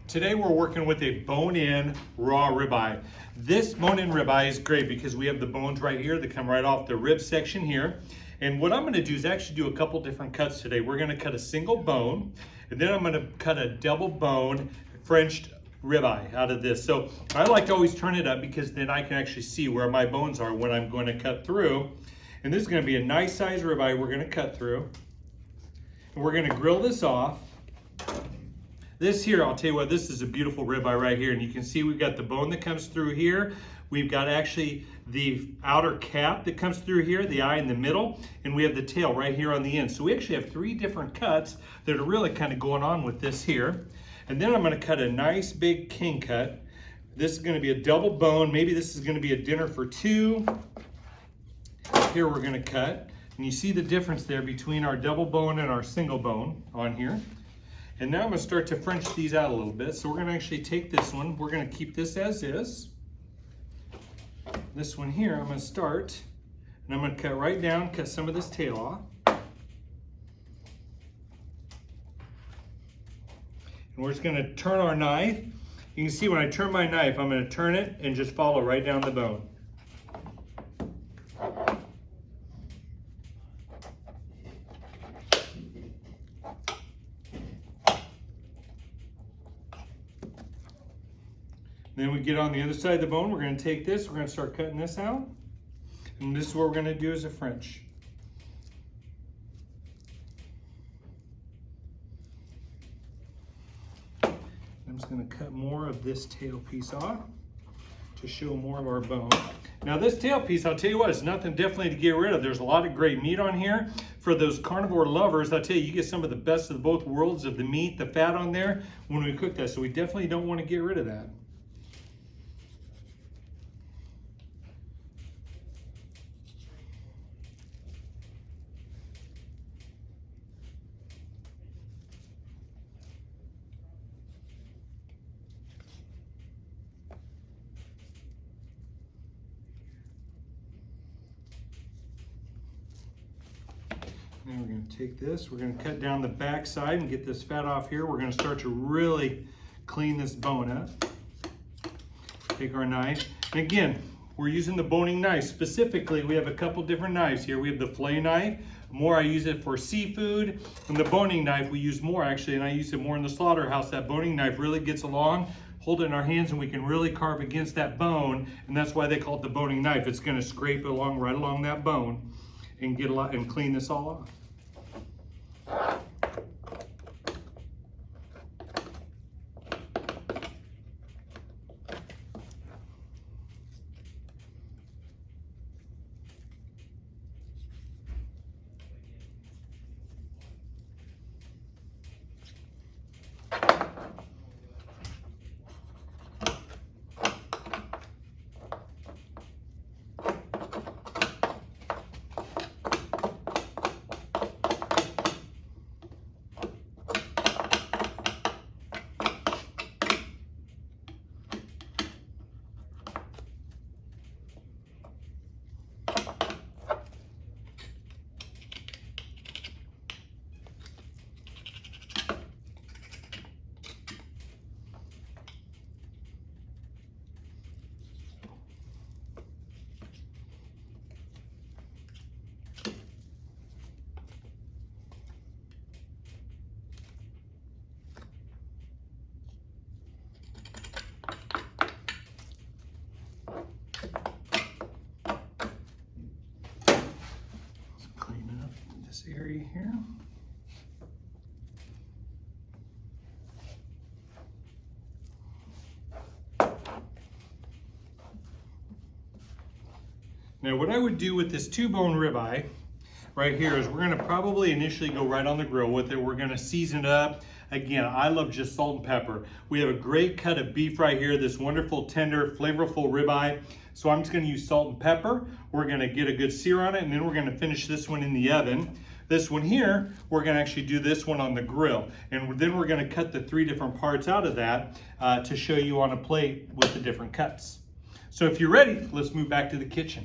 Today we're working with a bone-in raw ribeye. This bone-in ribeye is great because we have the bones right here that come right off the rib section here. And what I'm gonna do is actually do a couple different cuts today. We're gonna cut a single bone, and then I'm gonna cut a double bone Frenched ribeye out of this. So I like to always turn it up because then I can actually see where my bones are when I'm going to cut through. And this is gonna be a nice size ribeye we're gonna cut through. And we're gonna grill this off. This here, I'll tell you what, this is a beautiful ribeye right here. And you can see we've got the bone that comes through here. We've got actually the outer cap that comes through here, the eye in the middle, and we have the tail right here on the end. So we actually have three different cuts that are really kind of going on with this here. And then I'm gonna cut a nice big king cut. This is gonna be a double bone. Maybe this is gonna be a dinner for two. Here we're gonna cut. And you see the difference there between our double bone and our single bone on here. And now I'm gonna start to French these out a little bit. So we're gonna actually take this one, we're gonna keep this as is. This one here, I'm gonna start, and I'm gonna cut right down, cut some of this tail off. And we're just gonna turn our knife. You can see when I turn my knife, I'm gonna turn it and just follow right down the bone. Then we get on the other side of the bone, we're gonna take this, we're gonna start cutting this out. And this is what we're gonna do as a French. I'm just gonna cut more of this tail piece off to show more of our bone. Now this tail piece, I'll tell you what, it's nothing definitely to get rid of. There's a lot of great meat on here. For those carnivore lovers, I'll tell you, you get some of the best of both worlds of the meat, the fat on there when we cook that. So we definitely don't wanna get rid of that. Now we're going to take this, we're going to cut down the back side and get this fat off here. We're going to start to really clean this bone up. Take our knife, and again, we're using the boning knife. Specifically, we have a couple different knives here. We have the fillet knife. More I use it for seafood. And the boning knife we use more actually, and I use it more in the slaughterhouse. That boning knife really gets along. Hold it in our hands and we can really carve against that bone, and that's why they call it the boning knife. It's going to scrape along right along that bone and get a lot and clean this all off. Area here. Now what I would do with this 2-bone ribeye right here is we're going to probably initially go right on the grill with it. We're going to season it up. Again, I love just salt and pepper. We have a great cut of beef right here, this wonderful, tender, flavorful ribeye. So I'm just going to use salt and pepper. We're going to get a good sear on it, and then we're going to finish this one in the oven. This one here, we're going to actually do this one on the grill. And then we're going to cut the 3 different parts out of that to show you on a plate with the different cuts. So if you're ready, let's move back to the kitchen.